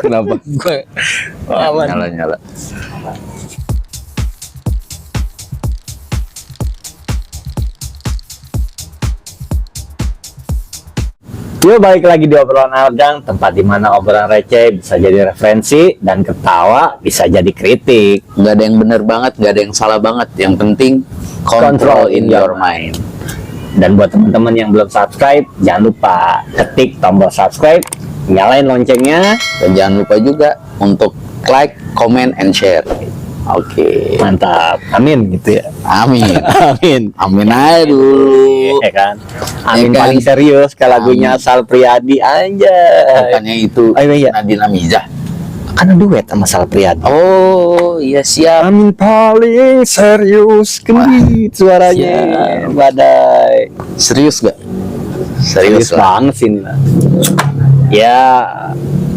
Kenapa? Gue aman. Nyala. Yuk balik lagi di obrolan Algang, tempat dimana obrolan receh bisa jadi referensi dan ketawa bisa jadi kritik. Nggak ada yang benar banget, nggak ada yang salah banget. Yang penting control in your mind. Dan buat teman-teman yang belum subscribe, jangan lupa ketik tombol subscribe, nyalain loncengnya. Dan jangan lupa juga untuk like, comment, and share. Oke. Mantap, amin gitu ya. Amin. Amin. Amin aja dulu. Ya kan? Amin Ya kan? paling serius ke lagunya Sal Priadi aja. Bukannya itu Oh, iya. Nadine Amizah. Kan duet sama Sal Priadi. Oh iya siap. Amin paling serius, kendit suaranya. Siap. Badai. Serius gak? Serius lah. banget sih ini. Ya,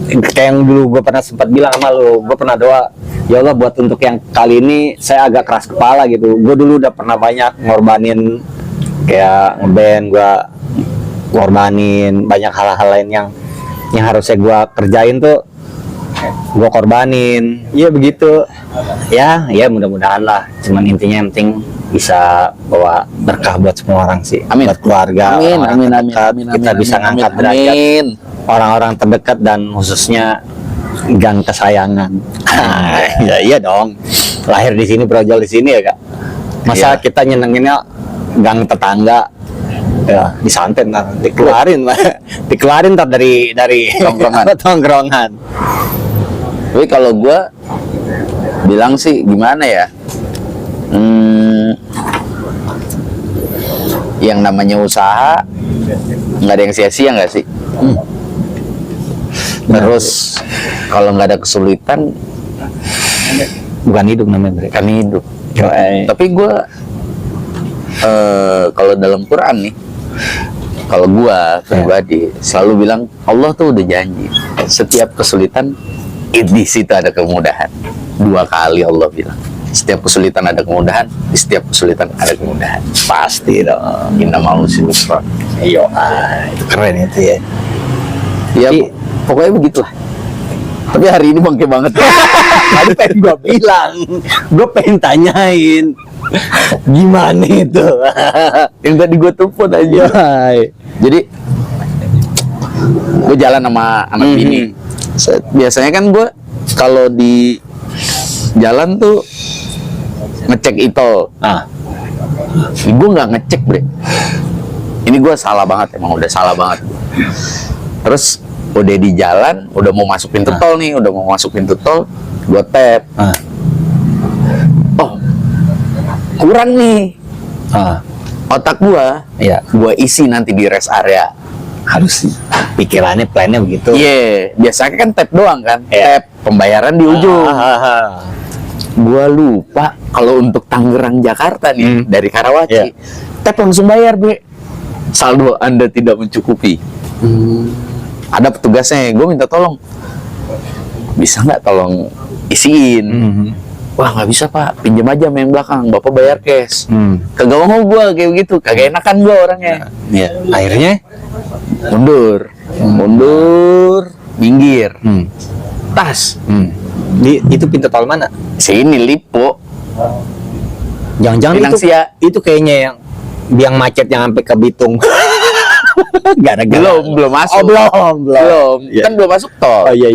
kayak yang dulu gue pernah sempat bilang sama lu, gue pernah doa, ya Allah buat untuk yang kali ini saya agak keras kepala gitu. Gue dulu udah pernah banyak ngorbanin kayak ngeband, gue ngorbanin banyak hal-hal lain yang harusnya gue kerjain tuh gue korbanin. Iya begitu. Ya mudah-mudahan lah. Cuman intinya yang penting bisa bawa berkah buat semua orang sih. Amin. Buat keluarga. Amin, orang amin, terdekat. amin, Kita amin, bisa amin, ngangkat amin, derajat amin. orang-orang terdekat dan khususnya gang kesayangan. Ya iya dong. Lahir di sini, brojol di sini ya kak. Masa Iya. kita nyenenginnya gang tetangga? Ya disantet ntar dikeluarin dikeluarin ntar dari Tongkrongan. tongkrongan. Tapi kalau gue bilang sih gimana ya? Yang namanya usaha nggak ada yang sia-sia nggak sih? Terus kalau nggak ada kesulitan Bukan hidup namanya mereka. kan hidup. Yoi. Tapi gue kalau dalam Quran nih, kalau gue pribadi selalu bilang Allah tuh udah janji setiap kesulitan di situ ada kemudahan. 2 kali Allah bilang setiap kesulitan ada kemudahan, di setiap kesulitan ada kemudahan. Pasti dong. Inna ma'usri yusra. Yo, itu keren itu ya. Ya pokoknya begitulah. Tapi hari ini bangke banget. Tadi pengen gue bilang, gue pengen tanyain gimana itu. Yang tadi gue telepon aja. Jadi gue jalan sama anak bini. Biasanya kan gue kalau di jalan tuh ngecek itol. Gue nggak ngecek bre. Ini gue salah banget, emang udah salah banget. Terus udah di jalan, udah mau masuk pintu tol nih, gue tap. Oh, kurang nih. Otak gua, Iya. gua isi nanti di rest area. Harus pikirannya, plannya begitu. Iya, biasanya kan tap doang kan, Iya. tap pembayaran di ujung. Gua lupa kalau untuk Tangerang Jakarta nih dari Karawaci, Iya. tap langsung bayar bre. Saldo Anda tidak mencukupi. Ada petugasnya, gue minta tolong, bisa nggak tolong isiin? Wah nggak bisa pak, pinjam aja sama yang belakang, bapak bayar cash. Kagak mau gue kayak begitu, kagak enakan gue orangnya. Iya. Akhirnya mundur, minggir, tas. Itu pintu tol mana? Sini Lipo, Jangan-jangan Pinang itu Sia. itu kayaknya yang biang macet yang sampai ke Bitung. Gara-gara belum masuk. Oh, belum. Iya. Kan belum masuk tol. Oh iya.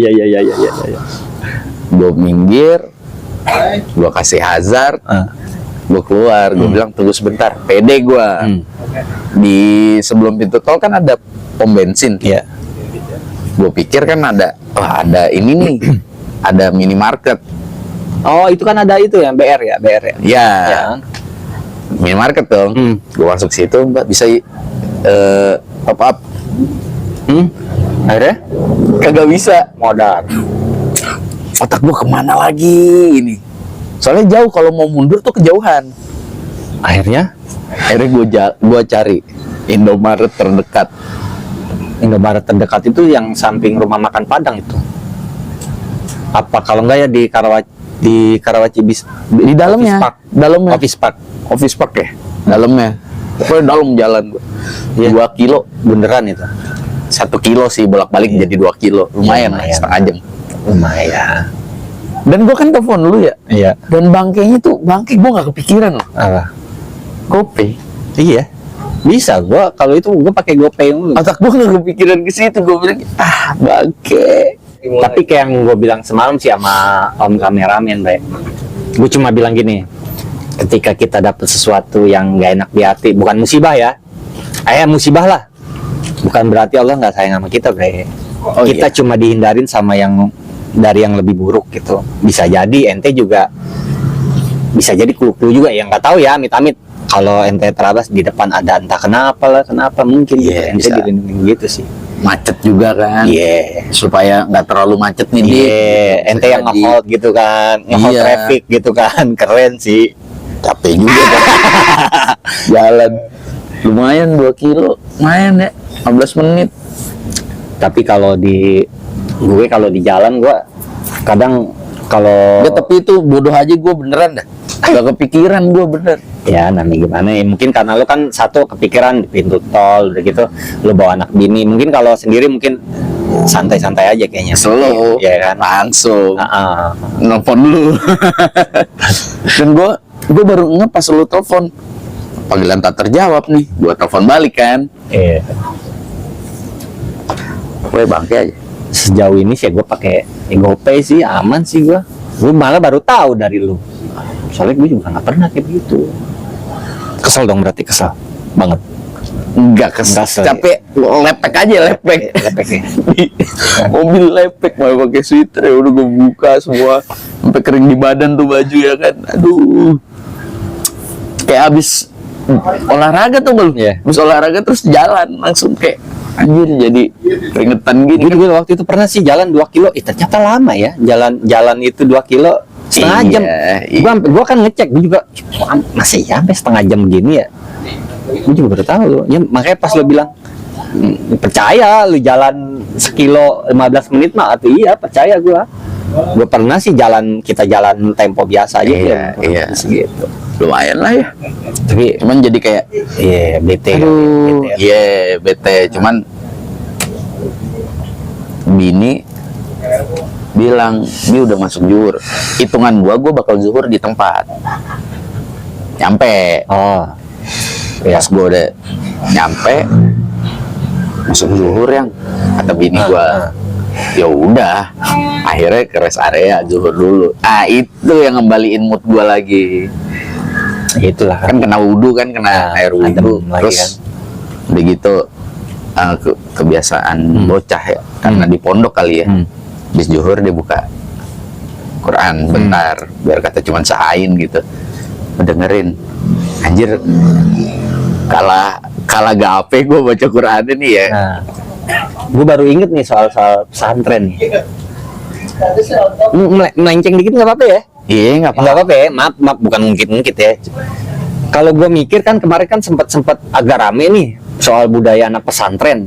Gue minggir, gue kasih hazard, gue keluar, gue bilang tunggu sebentar, pede gue. Di sebelum pintu tol kan ada pom bensin. Iya. Gue pikir kan ada ini nih, ada minimarket. Oh, itu kan ada itu yang BR ya. Ya, Ya. minimarket dong. Gue masuk situ, mbak bisa top up. Akhirnya Kagak bisa. modal. Otak gue kemana lagi ini? Soalnya jauh, kalau mau mundur tuh kejauhan. Akhirnya Gue cari Indomaret terdekat. Indomaret terdekat itu yang samping rumah makan Padang itu. Apa kalau enggak ya di Karawaci Di dalamnya. Office Park. Office Park ya? Dalamnya. Pokoknya dalam jalan gue. Iya. 2 kilo. Beneran itu. 1 kilo sih bolak-balik jadi 2 kilo. Lumayan lah, Lumayan. setengah jam. Lumayan. Dan gue kan telepon lu ya. Iya. Dan bangkainya tuh, bangkai gue nggak kepikiran loh. Apa? GoPay. Iya. Bisa gua kalau itu gua pakai GoPay dulu. Otak gue nggak kepikiran ke situ. Gue bilang, bangkai. Tapi kayak yang gua bilang semalam sih sama om kameramen, Bre. Gue cuma bilang gini, ketika kita dapat sesuatu yang nggak enak di hati, bukan musibah ya. Musibah lah. Bukan berarti Allah nggak sayang sama kita, Bre. Kita cuma dihindarin sama yang dari yang lebih buruk gitu. Bisa jadi ente juga bisa jadi clue juga yang nggak tahu ya, amit-amit. Kalau ente terabas di depan ada entah kenapa mungkin Iya, ente bisa. dilindungi gitu sih. Macet juga kan. Iya. Supaya nggak terlalu macet nih, Dik. Iya, ente yang Jadi, nge-hold gitu kan, nge-hold Iya. traffic gitu kan, keren sih. capek juga kan. Jalan lumayan 2 kilo, lumayan ya, 15 menit. Tapi kalau di jalan gue kadang kalau Ya, tapi itu bodoh aja gue beneran dah. Gak kepikiran gue bener. ya namanya gimana ya, mungkin karena lo kan satu kepikiran di pintu tol udah gitu lo bawa anak bini, mungkin kalau sendiri mungkin santai-santai aja kayaknya. Slow, ya kan, langsung ah. nelfon lu. Dan gue baru nge pas lu telepon, panggilan tak terjawab nih, gue telepon balik kan. Iya. Gue bangke aja. Sejauh ini sih gue pakai GoPay sih, aman sih gue malah baru tahu dari lu, soalnya gue juga nggak pernah kayak begitu. Kesel dong berarti, kesel banget. Enggak kesel, Enggak, capek, lepek aja, lepek. Lepek ya. Di mobil lepek, mau pakai sweater ya udah gue buka semua sampai kering di badan tuh baju ya kan. Aduh, kayak abis olahraga tuh belum Iya. Abis olahraga terus jalan langsung kayak anjir, jadi keringetan gini. Gue juga waktu itu pernah sih jalan 2 kilo, ternyata lama ya, jalan itu 2 kilo setengah Iya, jam. iya. Gua kan ngecek, gue juga masih ya sampai setengah jam gini ya. Gue juga baru tahu loh. Ya, makanya pas lo bilang percaya lu jalan sekilo 15 menit mah, atau iya percaya gue. Gue pernah sih kita jalan tempo biasa aja. Iya, ya, iya. segitu. Lumayan lah ya, Tapi cuman jadi kayak iya bete. aduh, Bete. iya bete. Cuman bini bilang dia udah masuk zuhur, hitungan gua bakal zuhur di tempat. Nyampe Oh. Ya. pas gua udah nyampe masuk zuhur, yang kata bini gua, ya udah akhirnya ke rest area zuhur dulu. Itu yang ngembaliin mood gua lagi. Itulah Kan kena wudhu kan, kena air adem wudhu, lagi terus kan. udah gitu kebiasaan bocah ya, karena di pondok kali ya. Habis zuhur dia buka Quran bentar, biar kata cuman sehain gitu, dengerin. Anjir, kalah gape gue baca Quran ini ya. Nah, gue baru inget nih soal pesantren nih. Melenceng dikit nggak apa-apa ya? Iya, nggak Nggak apa-apa ya, maaf bukan ngungkit ya. Kalau gue mikir kan kemarin kan sempat agak rame nih soal budaya anak pesantren,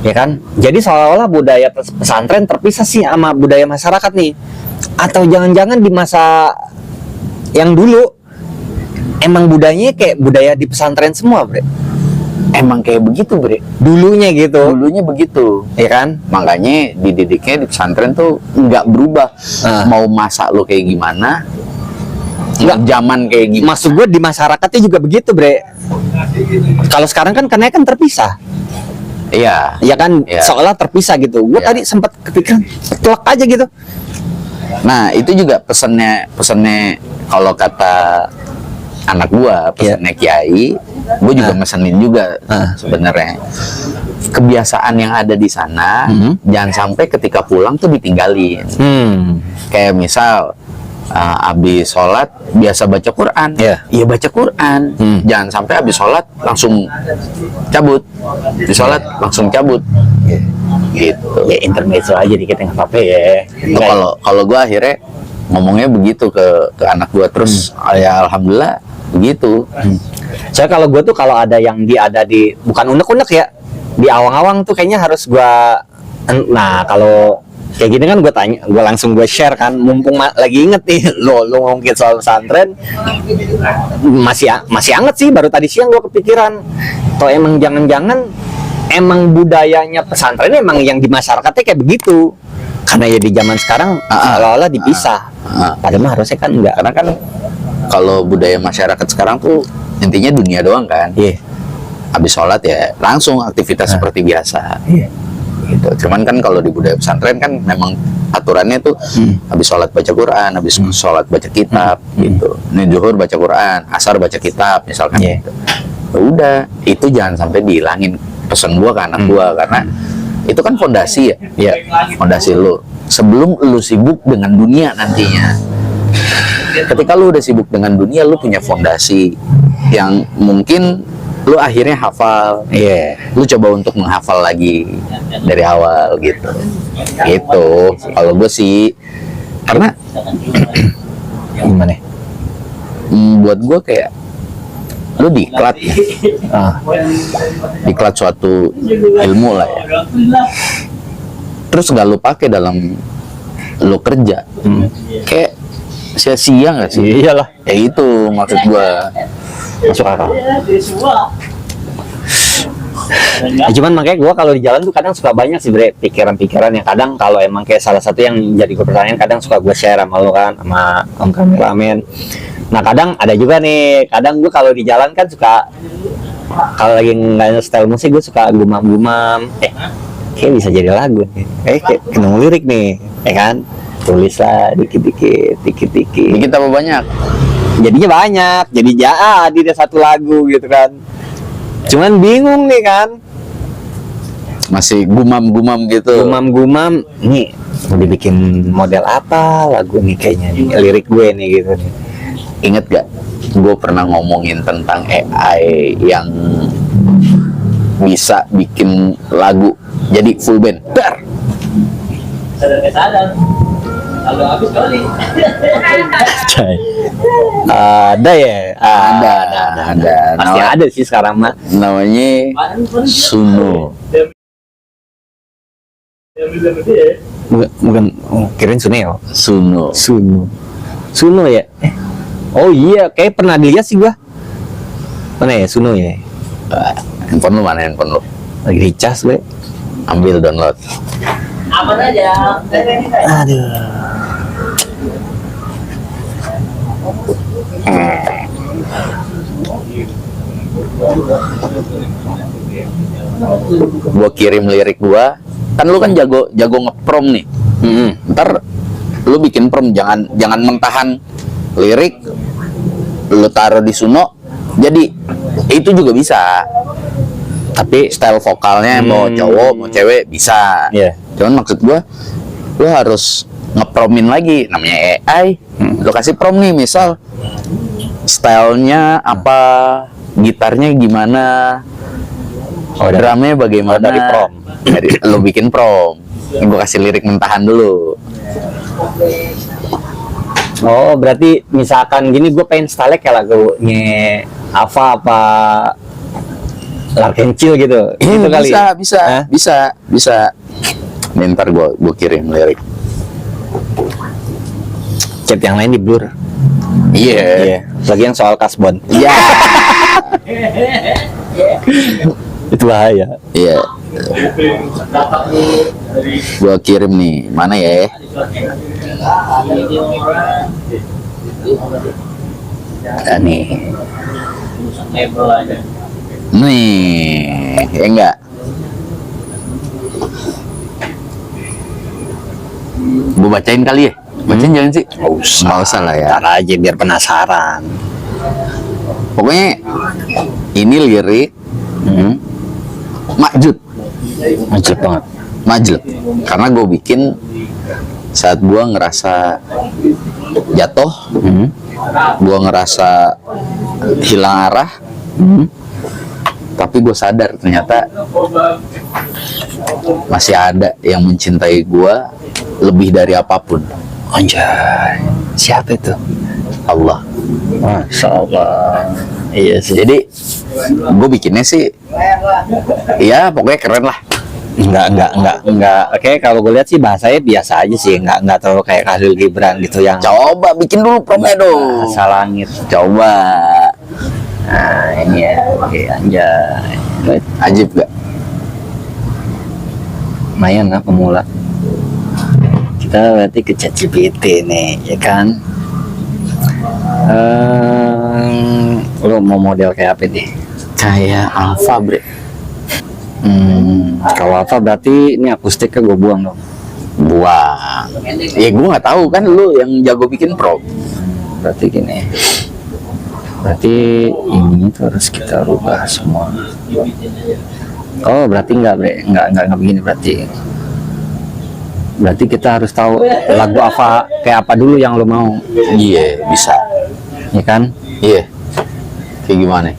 ya kan? Jadi seolah-olah budaya pesantren terpisah sih sama budaya masyarakat nih. Atau jangan-jangan di masa yang dulu emang budayanya kayak budaya di pesantren semua, Bre? Emang kayak begitu, Bre. Dulunya gitu, Dulunya begitu. ya kan? Makanya dididiknya di pesantren tuh nggak berubah. Mau masa lo kayak gimana, nggak zaman kayak gimana. Maksud gue di masyarakatnya juga begitu, Bre. Kalau sekarang kan karena kan terpisah. Iya. Ya kan, Iya. seolah terpisah gitu. Gue Iya. tadi sempat kepikiran, telak aja gitu. Nah, itu juga pesannya kalau kata anak gua, pesannya Kiai, gua juga mesenin juga sebenarnya. Kebiasaan yang ada di sana jangan sampai ketika pulang tuh ditinggalin. Kayak misal abis sholat biasa baca Quran, Iya. baca Quran. Jangan sampai abis sholat langsung cabut, di sholat langsung cabut, gitu. Ya intermezzo aja dikit, nggak apa-apa ya. Kalau gue akhirnya ngomongnya begitu ke anak gue, terus ya alhamdulillah begitu. Saya kalau gue tuh kalau ada yang ada di bukan unek-unek ya, di awang-awang tuh kayaknya harus gue. Nah kalau kayak gini kan gue langsung share kan, mumpung lagi inget nih lo ngomongin soal pesantren, masih anget sih, baru tadi siang gue kepikiran. Atau emang jangan-jangan emang budayanya pesantren emang yang di masyarakatnya kayak begitu. karena ya di zaman sekarang seolah-olah dipisah. Padahal mah harusnya kan enggak. Karena kan kalau budaya masyarakat sekarang tuh intinya dunia doang kan. Iya. Habis sholat ya langsung aktivitas seperti biasa. Iya. Gitu. Cuman kan kalau di budaya pesantren kan memang aturannya tuh habis sholat baca Quran, habis sholat baca kitab gitu. Ini zuhur baca Quran, asar baca kitab misalkan gitu. Ya udah, itu jangan sampai dihilangin, pesan gua ke anak gua, karena itu kan fondasi ya, fondasi lu. Sebelum lu sibuk dengan dunia nantinya. Ketika lu udah sibuk dengan dunia, lu punya fondasi yang mungkin lu akhirnya hafal. Lu coba untuk menghafal lagi dari awal gitu. Gitu. Kalau gue sih, karena Gimana? Buat gue kayak lu diklat ya. Diklat suatu ilmu lah ya. Terus nggak lu pakai dalam lu kerja. Kayak sia-sia nggak sih? Iyalah. Ya itu maksud gue. Masuk akal. Ya, cuman makanya gue kalau di jalan tuh kadang suka banyak sih bre pikiran-pikiran yang kadang kalau emang kayak salah satu yang jadi gue pertanyaan kadang suka gue share sama lo kan, sama om kameramen. Nah kadang ada juga nih, kadang gue kalau di jalan kan suka kalau lagi nggak style musik gue suka gumam-gumam. Kayak bisa jadi lagu nih. Kayak ketemu lirik nih, ya kan? Tulis lah dikit-dikit. Dikit apa banyak? Jadinya banyak, jadi jadi deh satu lagu gitu kan. Cuman bingung nih kan, masih gumam-gumam gitu. Gumam-gumam, nih mau dibikin model apa lagu nih kayaknya nih, lirik gue nih gitu nih. Ingat gak, gue pernah ngomongin tentang AI yang bisa bikin lagu jadi full band. Dar. Ada ya, Ada. pasti ada sih sekarang mah. Namanya Suno. Bukan, kirain Suneo. Suno ya. Oh iya, kayak pernah dilihat sih gua. Mana ya Suno ya? Handphone lu mana, handphone lu? Lagi dicas gue. Ambil download. Aman aja. Aduh. Gua kirim lirik gua, kan lu kan jago ngeprom nih. Ntar lu bikin prom, jangan mentahan lirik lu taruh di Suno, jadi itu juga bisa. Tapi style vokalnya mau cowok mau cewek bisa. Cuman maksud gua lu harus ngepromin lagi, namanya AI. Lu kasih prom nih, misal stylenya apa, gitarnya gimana, drumnya bagaimana, dari prom. Lu bikin prom, gue kasih lirik mentahan dulu. Oh, berarti misalkan gini, gue pengen style kayak lagunya Ava apa Larkencil gitu. Gitu kali. Bisa. Nih, ntar gue kirim lirik. Chat yang lain di blur. Iya. Lagi yang soal kasbon. Iya. Itu bahaya. Iya. Gua kirim nih, mana ya? Nih. Nih, ya enggak? Gua bacain kali ya? Bacain jangan sih? Nggak usah lah ya. Ntar aja biar penasaran. Pokoknya ini lirik Majud banget. Majud. Karena gue bikin saat gue ngerasa jatuh, gue ngerasa hilang arah, tapi gue sadar ternyata masih ada yang mencintai gue lebih dari apapun. Anjay, siapa itu? Allah. Masya Allah. Iya sih. Jadi gue bikinnya sih, ya pokoknya keren lah. Enggak. Oke, kalau gue lihat sih bahasanya biasa aja sih, enggak terlalu kayak Khalil Gibran gitu yang Coba bikin dulu promnya dong. bahasa langit. Coba. Nah, ini ya. Oke, anjay. Ajib gak? Lumayan lah pemula. kita berarti ke ChatGPT nih, ya kan? Lo mau model kayak apa nih? Kayak Alpha, bre. Kalau Alpha berarti ini akustiknya gue buang dong. Buang. Ya gue nggak tahu kan, lu yang jago bikin prop. Berarti gini. Berarti ini tuh harus kita rubah semua. Oh, berarti enggak, bre. Enggak begini berarti. Berarti kita harus tahu lagu apa kayak apa dulu yang lo mau. Iya, bisa. Ya kan? Iya. Kayak gimana?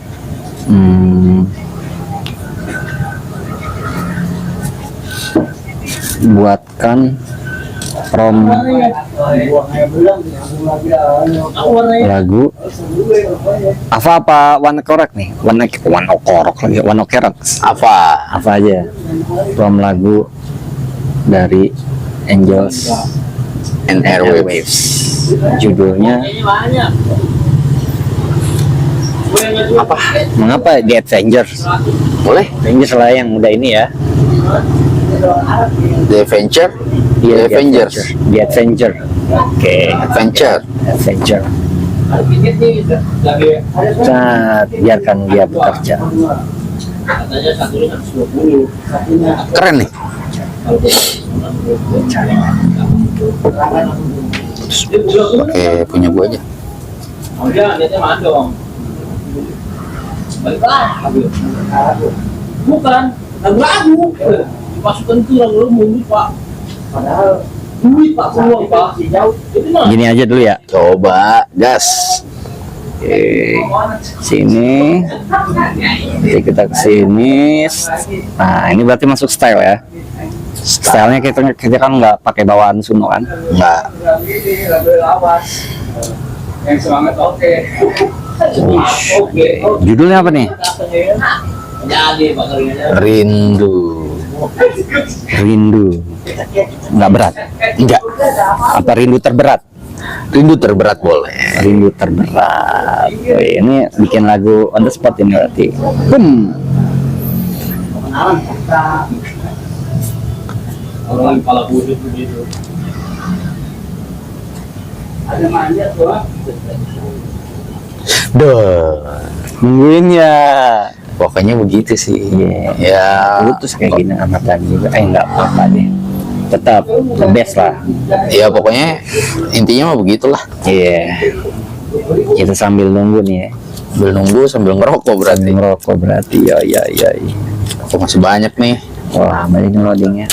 Buatkan rom lagu apa warna korek nih, warna korok lagi, warna kerok apa aja, rom lagu dari Angels and Airwaves. Judulnya apa? Mengapa The Avengers? Boleh? Avengers lah yang udah ini ya. The Adventure? Iya, The Avengers. The Adventure. Oke. Adventure. Adventure. Nah, biarkan dia bekerja. Keren nih. Pakai punya gua aja. Bukan lagu dimasukkan ke lagu mundur pak, padahal duit pak keluar pak. Gini aja dulu ya. Coba gas. Oke, sini. Nanti kita ke sini. Nah, ini berarti masuk style ya. Stylenya kita kan nggak pakai bawaan Suno kan? Nggak. Yang semangat oke. Judulnya apa nih? Jadi bakarinya. Rindu. Rindu. Nggak berat. Enggak. Apa rindu terberat? Rindu terberat boleh. Rindu terberat. Oh, ini bikin lagu on the spot ini berarti. Orang kepala budut begitu. Ada manja tuh. Duh. Nungguin ya. Pokoknya begitu sih. Iya. Ya. Putus kayak gini amat lagi juga. Nggak apa-apa deh. Tetap the best lah. Ya pokoknya intinya mah begitulah. Iya. Kita sambil nunggu nih ya. Sambil nunggu sambil ngerokok berarti. Sambil ngerokok berarti. Ya. Kok masih banyak nih. Wah, banyak loadingnya.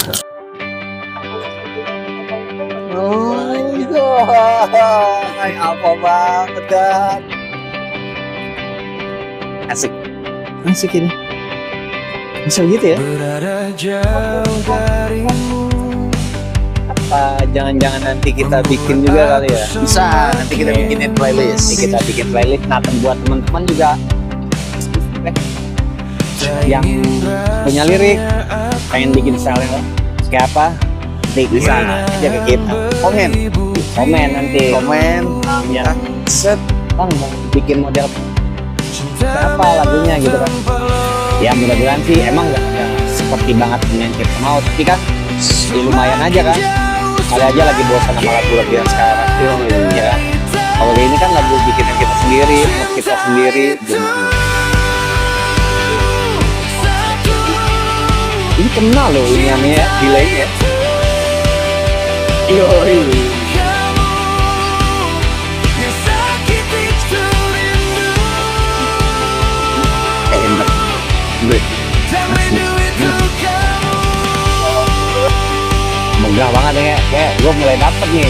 Apa banget kan? Asik. Asik ini. Bisa gitu ya? Berada jauh darimu. Apa jangan-jangan nanti kita bikin juga kali ya? Bisa, nanti kita bikinin playlist. Nanti kita bikin playlist. Nah, buat teman-teman juga yang punya lirik, pengen bikin style kayak apa? Nanti bisa aja ke kita. Komen nanti. Yang set bang mau bikin model apa lagunya gitu kan. Ya mudah-mudahan sih emang nggak seperti banget dengan kita mau, tapi kan ya lumayan aja kan. Kali aja lagi bosan sama lagu-lagu yang sekarang, ya kan. Kalau ini kan lagu bikinan kita sendiri, mood kita sendiri. Ini kenal loh ini ya, delaynya. Megah banget ya, kayak gue mulai dapet nih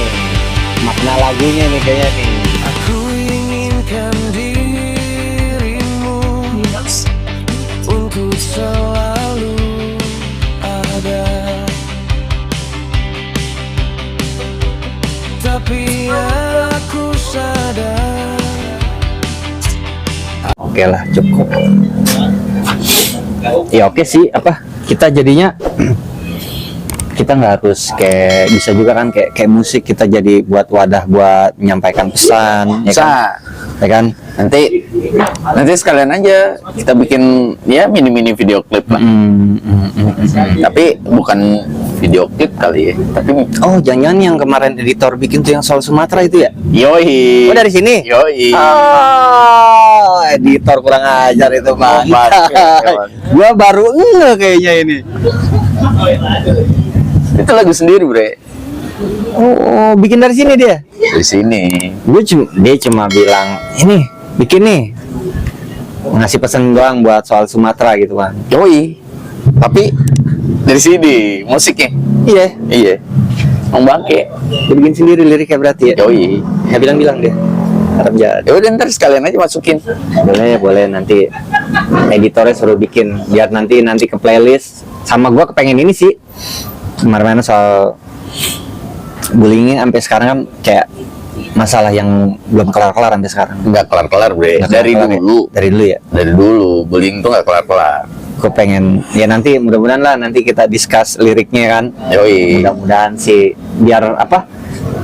makna lagunya nih kayaknya nih. Aku inginkan dirimu untuk selalu ada, tapi aku sadar. Oke lah, cukup. Ya oke sih, apa kita jadinya kita nggak harus kayak bisa juga kan kayak musik kita jadi buat wadah buat menyampaikan pesan, ya kan? ya kan? Nanti sekalian aja kita bikin ya mini video klip lah. Tapi bukan video klip kali ya. Tapi Oh, jangan-jangan yang kemarin editor bikin tuh yang soal Sumatera itu ya? yoi. Oh, dari sini? Yoi. Oh, editor kurang ajar itu, Bang. Gua baru kayaknya ini. Itu lagu sendiri, Bre. Oh, bikin dari sini dia. Di sini. Dia cuma bilang, "Ini, bikin nih." Ngasih pesan doang buat soal Sumatera gitu, Bang. Yoi. Tapi dari sini musiknya. Iya, Iya. Om Bangke. dia bikin sendiri liriknya berarti ya. Yoi. Nggak bilang-bilang dia. Harap jalan. Ya udah ntar sekalian aja masukin. Boleh nanti editornya suruh bikin biar nanti ke playlist. Sama gua kepengen ini sih. Kemarin soal bullying sampai sekarang kan kayak masalah yang belum kelar-kelar sampai sekarang. Nggak kelar-kelar, Bre. Nggak Dari kelar-kelar ya? dulu. Dari dulu ya. Dari dulu bullying tuh nggak kelar-kelar. Gue pengen ya nanti mudah-mudahan lah nanti kita discuss liriknya kan. Yoi. Mudah-mudahan sih biar apa?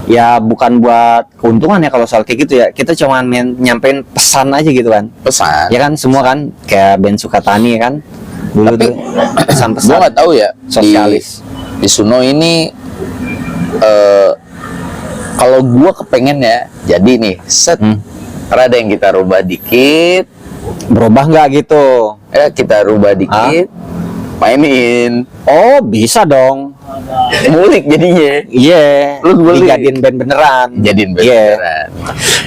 Ya bukan buat keuntungan ya kalau soal kayak gitu ya. Kita cuma nyampein pesan aja gitu kan. Pesan. Ya kan semua kan kayak Ben Sukatani kan. Dulu Tapi tuh pesan-pesan gua nggak tahu ya sosialis. di Suno ini kalau gua kepengen ya jadi nih set ada yang kita rubah dikit Berubah nggak gitu? kita rubah dikit mainin Oh bisa dong. ngulik jadinya Iya. Lu beli. Dijadiin band beneran. jadiin Iya. beneran.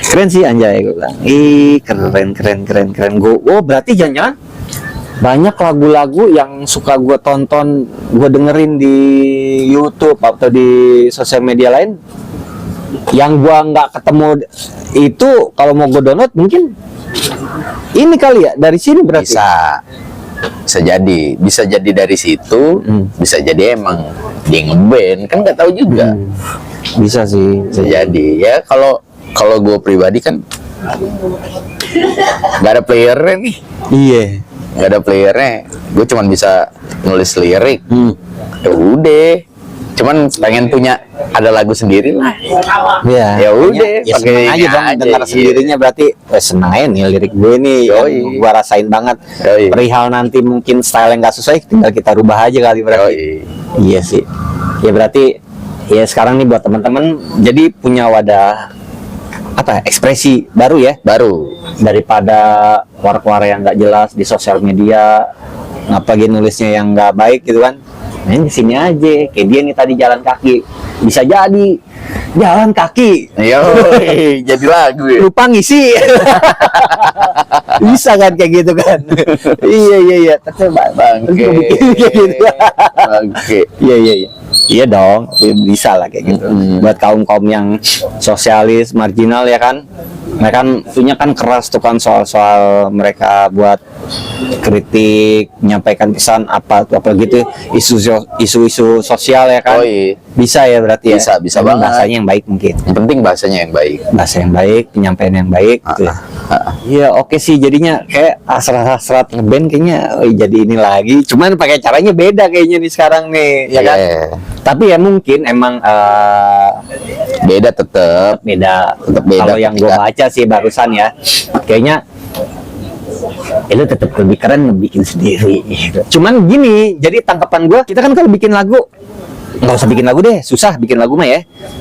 Keren sih anjay gue bilang. Ih keren. Oh berarti jangan-jangan banyak lagu-lagu yang suka gue tonton, gue dengerin di YouTube atau di sosial media lain, yang gue nggak ketemu itu kalau mau gue download mungkin ini kali ya dari sini berarti. bisa jadi dari situ bisa jadi emang dia ngeband kan nggak tahu juga Bisa sih. bisa jadi ya kalau gue pribadi kan nggak ada playernya nih Iya. nggak ada playernya gue cuman bisa nulis lirik ya udah cuman pengen punya ada lagu sendiri lah Iya. Ya udah, Ya pakai seneng aja ini dong aja, dengar iya. sendirinya berarti seneng aja nih lirik gue nih Yoi. yang gua rasain banget. Yoi. Perihal nanti mungkin style yang gak sesuai tinggal kita rubah aja kali berarti. Yoi. Iya sih. Ya berarti ya sekarang nih buat teman-teman jadi punya wadah apa ekspresi baru ya baru daripada war-war yang nggak jelas di sosial media apalagi nulisnya yang nggak baik gitu kan. Nah, di sini aja kayak dia nih tadi jalan kaki bisa jadi jalan kaki Yoi, jadi lagu ya. lupa ngisi bisa kan kayak gitu kan. iya tapi Bangke. kayak gitu Bangke. iya dong bisa lah kayak gitu buat kaum yang sosialis marginal ya kan mereka kan punya kan keras tuh kan soal mereka buat kritik menyampaikan pesan apa gitu isu-isu sosial ya kan. Oh, iya. Bisa ya berarti ya Bisa Memang banget. bahasanya yang baik mungkin Yang penting bahasanya yang baik. bahasa yang baik penyampaian yang baik gitu ya. Iya oke sih jadinya kayak hasrat ngeband kayaknya jadi ini lagi cuman pakai caranya beda kayaknya nih sekarang nih ya kan. Iya. Tapi ya mungkin emang Beda tetep. beda. Tetap beda Kalau yang gue ketika- baca sih barusan ya, kayaknya itu tetap lebih keren bikin sendiri. Gitu. Cuman gini, jadi tangkapan gue, kita kan kalau bikin lagu nggak usah bikin lagu deh, susah bikin lagu mah ya.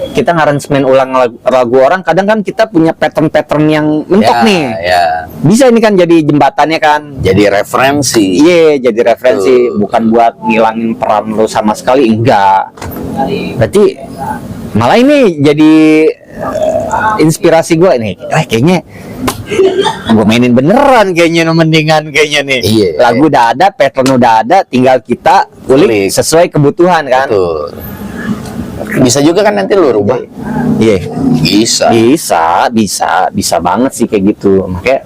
Kita ngaransemen ulang lagu orang, kadang kan kita punya pattern-pattern yang mentok nih. Ya. Bisa ini kan jadi jembatannya kan. Jadi referensi. Iya, jadi referensi, bukan buat ngilangin peran lo sama sekali, enggak. Berarti malah ini jadi inspirasi gue nih. Kayaknya gue mainin beneran kayaknya mendingan kayaknya nih. Iya. Lagu udah ada, pattern udah ada, tinggal kita ulik Ulik. sesuai kebutuhan kan. Betul. Bisa juga kan nanti lu rubah. Iya. Bisa. Bisa banget sih kayak gitu. Makanya,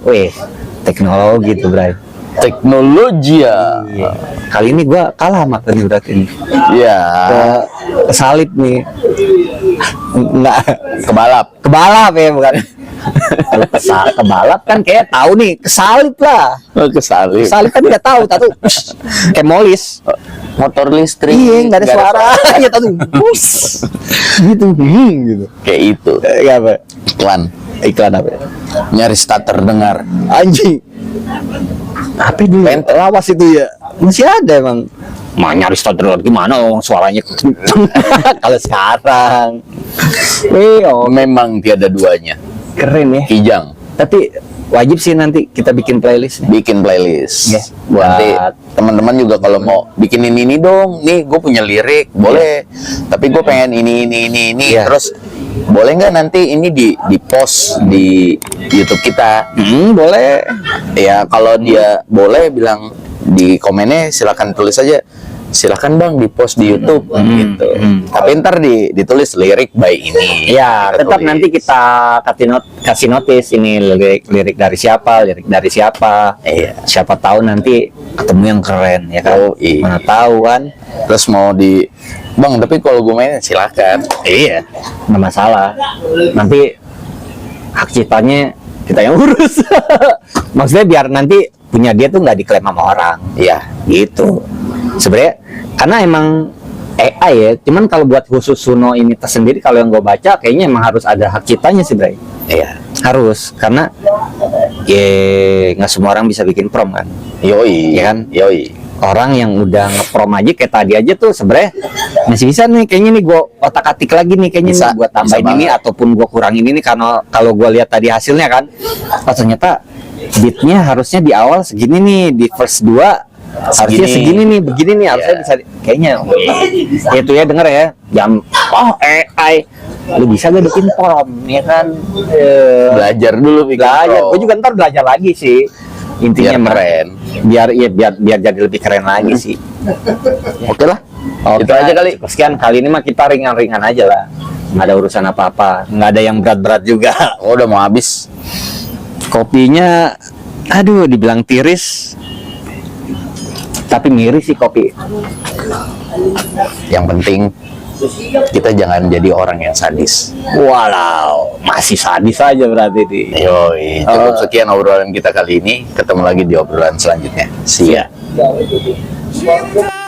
teknologi tuh, Bray. Teknologi ya. Iya. Kali ini gue kalah sama tadi berarti nih. Iya. Kesalip nih. Enggak. Kebalap Ya bukan. Kalau kebalap kan kayak tahu nih, kesalip lah. Kesalip. Kesalip kan nggak tahu, kayak molis. Motor listrik. Iya, nggak ada suara. Ya tahu. Gitu. Gitu. Kayak itu. Ya apa? Iklan. Iklan apa? Nyaris tak terdengar. Anjing. Apa dulu? Lawas itu ya. Masih ada emang. Nyaris tak terdengar gimana orang suaranya kenceng. Kalau sekarang. Memang tiada duanya. Keren ya. Kijang. Tapi wajib sih nanti kita bikin playlist. Bikin playlist. Ya, Nanti buat teman-teman juga kalau mau bikinin ini dong, nih gue punya lirik, boleh. Tapi gue pengen ini. Iya. Terus boleh nggak nanti ini di post di YouTube kita? boleh. Ya kalau dia boleh bilang di komennya silakan tulis aja. Silakan bang di post di YouTube gitu. Tapi ntar ditulis lirik by ini. Ya, Kita tetap tulis. nanti kita kasih notis ini lirik dari siapa. Iya. Siapa tahu nanti ketemu yang keren ya kan. Oh, iya. Mana tahu kan. Terus mau di bang, tapi kalau gue main silakan. Iya, nggak masalah. Nanti hak ciptanya kita yang urus. Maksudnya biar nanti punya dia tuh nggak diklaim sama orang. Iya. Gitu. Sebenarnya karena emang AI ya. Cuman kalau buat khusus Suno ini tersendiri, kalau yang gue baca kayaknya emang harus ada hak ciptanya sih, Bray. Iya. Harus, karena ya nggak semua orang bisa bikin prom kan. Yoi. Iya kan? Yoi. Orang yang udah nge-prom aja kayak tadi aja tuh sebenarnya masih bisa nih kayaknya nih gue otak-atik lagi nih kayaknya Bisa, nih gue tambahin bisa ini banget. ataupun gue kurangin ini, karena kalau gue lihat tadi hasilnya kan, oh ternyata beatnya harusnya di awal segini nih, di verse 2 harusnya segini nih, begini nih, harusnya Iya. bisa kayaknya itu ya, denger ya jam AI lu bisa gak bikin prom ya kan. Belajar dulu bikin Belajar, pro. gue juga ntar belajar lagi sih intinya Biar mah. keren. biar jadi lebih keren lagi sih. Oke lah. Oke, Itu aja kali. cukup sekian kali ini mah kita ringan-ringan aja lah, nggak ada urusan apa-apa, nggak ada yang berat-berat juga. Oh, udah mau habis. Kopinya aduh dibilang tiris tapi miris sih kopi. Yang penting kita jangan jadi orang yang sadis. Walau masih sadis aja berarti di. Yoi. Cukup sekian obrolan kita kali ini. Ketemu lagi di obrolan selanjutnya. See ya. Cinta